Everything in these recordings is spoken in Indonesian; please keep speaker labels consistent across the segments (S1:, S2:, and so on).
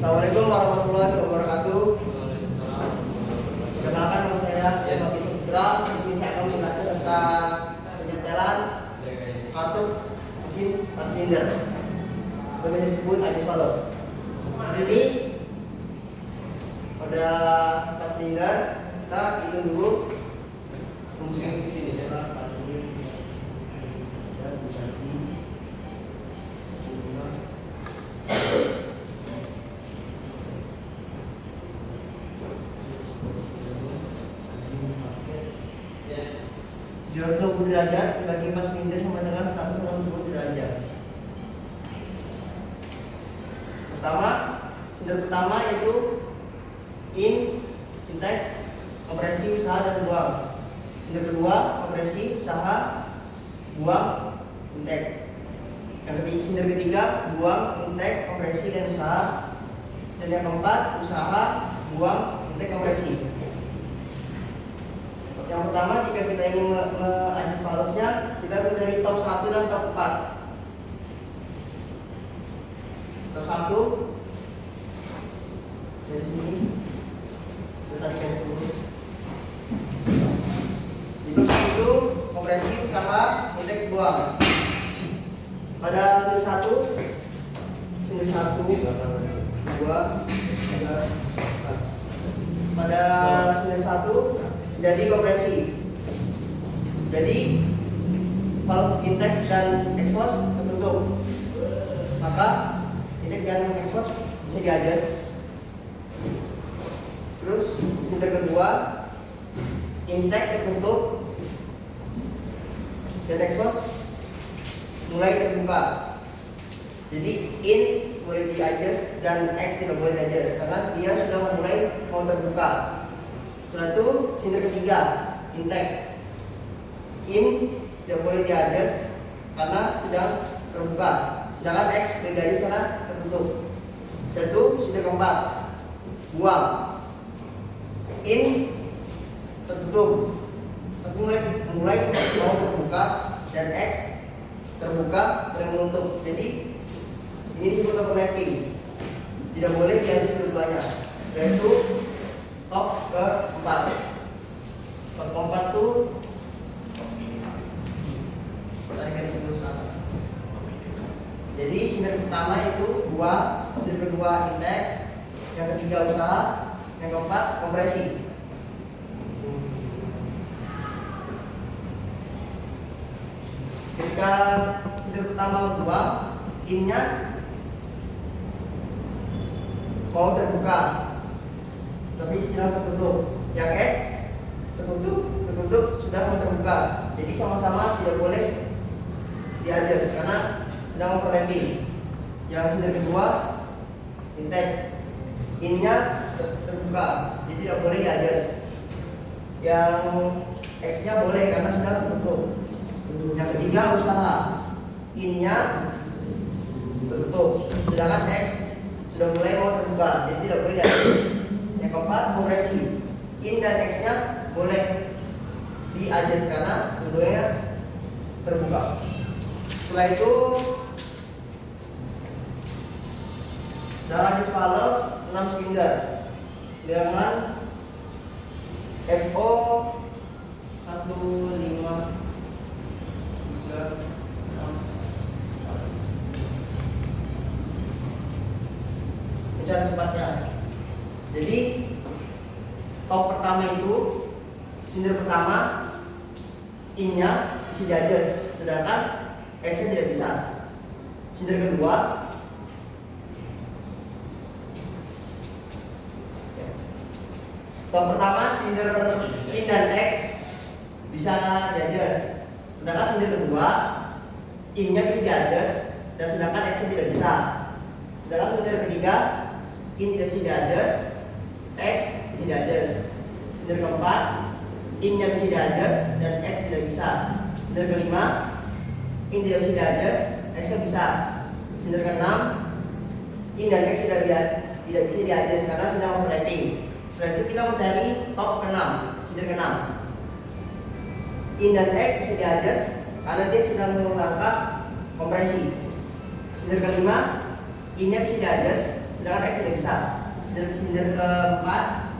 S1: Assalamualaikum warahmatullahi wabarakatuh. Perkenalkan nama saya Bagi Putra. Di sini saya akan menjelaskan tentang penyetelan kartu mesin silinder atau yang disebut Ajis Valve. Di sini pada pas silinder kita hitung dulu fungsi di sini ya. Derajat dibagi pas silinder sama dengan 180 derajat. Silinder pertama yaitu intake, kompresi, usaha dan buang. Silinder kedua kompresi, usaha, buang, intake. Silinder ketiga buang, intake, kompresi dan usaha. Dan yang keempat usaha, buang, intake, kompresi. Yang pertama, jika kita ingin adjust valve-nya, kita mencari top 1 dan top 4. Top 1 dari sini, kita tarik garis lurus. Di top 1 kompresi, usaha, intake, buang. Pada silinder 1, 2, 3, 4. Pada silinder 1 jadi kompresi. Jadi valve intake dan exhaust tertutup, maka intake dan exhaust bisa di-adjust. Terus silinder kedua intake tertutup dan exhaust mulai terbuka. Jadi in boleh di-adjust dan X tidak boleh di-adjust karena dia sudah mulai mau terbuka. Setelah itu silinder ketiga intake, in tidak boleh di-adjust karena sedang terbuka, sedangkan X boleh di-adjust karena tertutup. Setelah itu silinder keempat buang, in tertutup tapi mulai mau terbuka dan X terbuka mulai menutup. Jadi ini disebut overlapping, tidak boleh di-adjust keduanya. Setelah itu top keempat. Top keempat tuh tarik garis lurus ke atas. Jadi silinder pertama itu buang, silinder kedua intake, yang ketiga usaha, yang keempat kompresi. Ketika silinder pertama buang, innya mau terbuka tapi sedang tertutup. Yang X tertutup sudah mau terbuka. Jadi sama-sama tidak boleh di-adjust karena sedang overlapping. Yang silinder kedua intake, innya terbuka, jadi tidak boleh di-adjust. Yang X-nya boleh karena sedang tertutup. Yang ketiga usaha, innya tertutup, sedangkan X sudah mulai mau terbuka, jadi tidak boleh di-adjust. Yang keempat kompresi, in dan X nya boleh di-adjust karena keduanya terbuka. Setelah itu cara adjust valve 6 silinder dengan FO 1, 5, 3, 6. Cara tempatnya. Jadi top pertama itu silinder pertama innya bisa di-adjust, sedangkan X-nya tidak bisa. Silinder kedua top pertama silinder in dan X bisa di-adjust, sedangkan silinder kedua innya bisa di-adjust dan sedangkan X-nya tidak bisa. Sedangkan silinder ketiga in tidak bisa di-adjust, X bisa di-adjust. Silinder keempat in-nya bisa di-adjust dan X tidak bisa. Silinder kelima in tidak bisa di-adjust, X-nya bisa. Silinder keenam in dan X tidak bisa di-adjust karena sedang overlapping. Setelah itu kita mencari top ke-6, silinder ke-6. In dan X bisa di-adjust karena dia sedang melangkah kompresi. Silinder kelima in-nya bisa di-adjust, sedangkan X tidak bisa. Silinder keempat,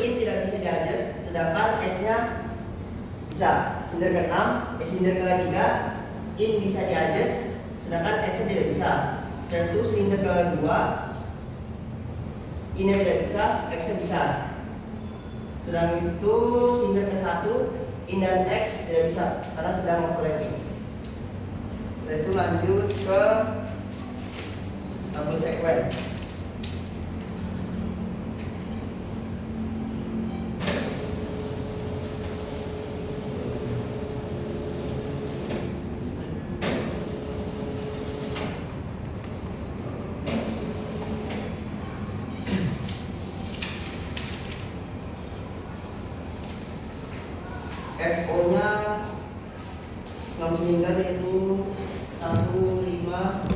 S1: in tidak bisa di-adjust, sedangkan X-nya bisa. Silinder ke-6, silinder ke-3, in bisa di-adjust, sedangkan X-nya tidak bisa. Setelah itu silinder ke-2, in-nya tidak bisa, X-nya bisa. Sedang itu silinder ke-1, in dan X tidak bisa karena sedang overlapping. Setelah itu lanjut ke double sequence. FO-nya 6 silinder yaitu 1, 5,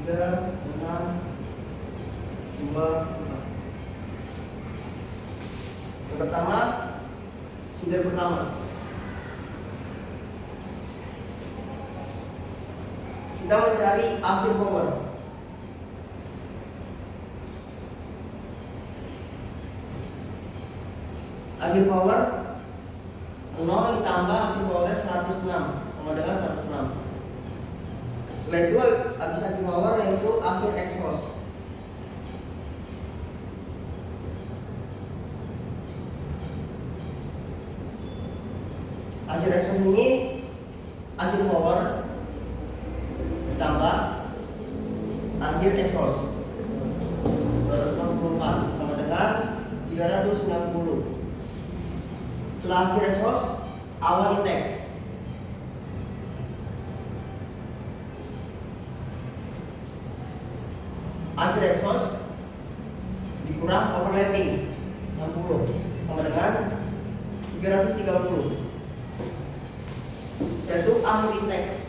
S1: 3, 6, 2, 4. Yang pertama, silinder pertama. Kita mencari akhir power. Akhir power 0 ditambah akhir powernya 106 sama dengan 106. Setelah itu habis akhir power yaitu akhir exhaust. Akhir exhaust ini akhir power ditambah akhir exhaust 264 sama dengan 390. Setelah akhir exhaust, awal intake. Akhir exhaust dikurang overlapping 60 sama dengan 330. Yaitu akhir intake.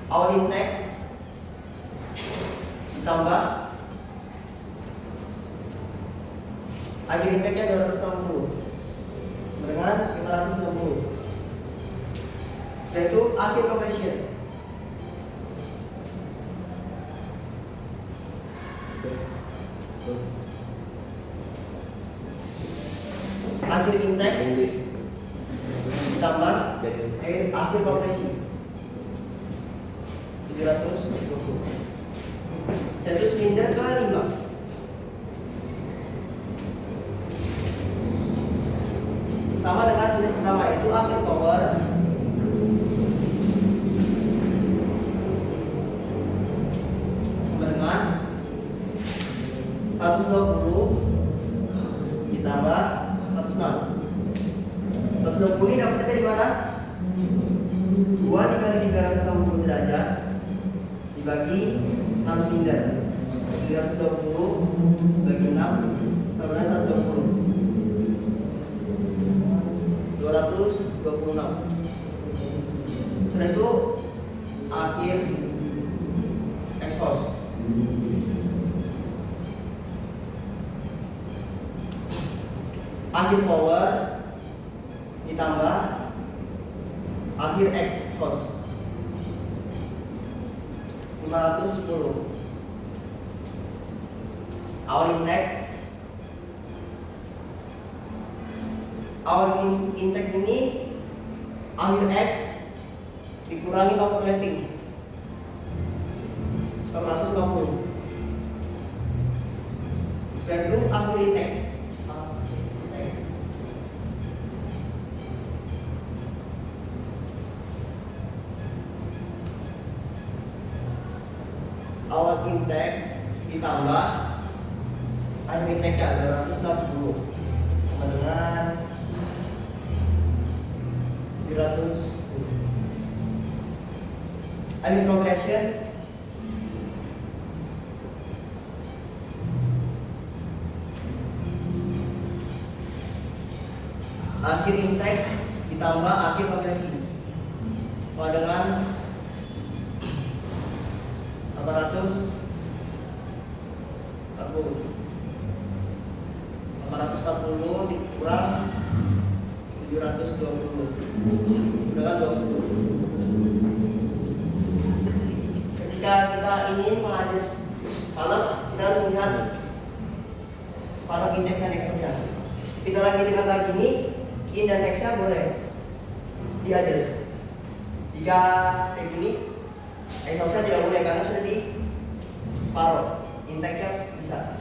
S1: Awal intake ditambah akhir intake-nya 260 dengan 560. Setelah itu akhir compression. Akhir intake ditambah akhir kompresi 720. Setelah itu silinder ke-5. Sama dengan silinder pertama itu akhir power dengan 120 ditambah 106. 120 ini dapatnya dari mana? 2 dikali 360 derajat dibagi 6 silinder. 320 bagi 6 sama dengan 120. 226. Setelah itu akhir exhaust. Akhir power ditambah akhir exhaust 510. Awal intake ini akhir X dikurangi overlapping 450. Setelah itu akhir intake. Awal intake ditambah akhir intake-nya 260 sama dengan 700. Akhir compression akhir intake ditambah akhir kompresi sama dengan 840. 840 dikurang 720 dengan Jika kita ingin mengadjust color, kita harus melihat color intake dan exhaust-nya. Kita lagi dengan lagi ini, in dan extra boleh di-adjust. Jika kayak gini, exhaust-nya tidak boleh karena sudah di separuh. Intake-nya bisa.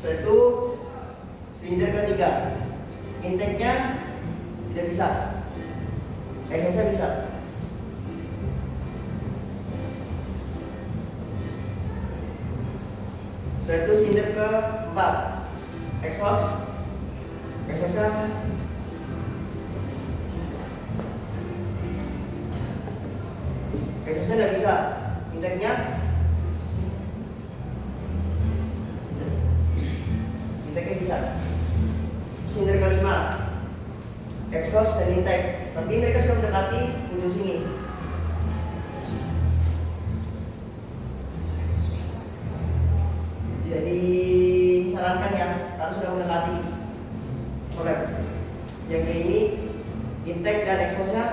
S1: Setelah itu silinder ketiga, intake-nya tidak bisa, exhaust-nya bisa. Setelah itu silinder keempat, exhaust-nya tidak bisa, intake-nya bisa. Silinder kelima, exhaust dan intake, tapi mereka sudah mendekati ujung sini. Tidak disarankan ya, kalau sudah mendekati collab. Yang kayak ini intake dan exhaust-nya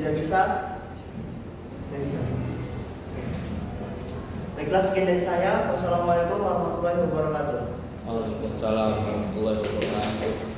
S1: tidak bisa. Baiklah, sekian dari saya. Wassalamualaikum warahmatullahi wabarakatuh.
S2: Waalaikumsalam warahmatullahi wabarakatuh.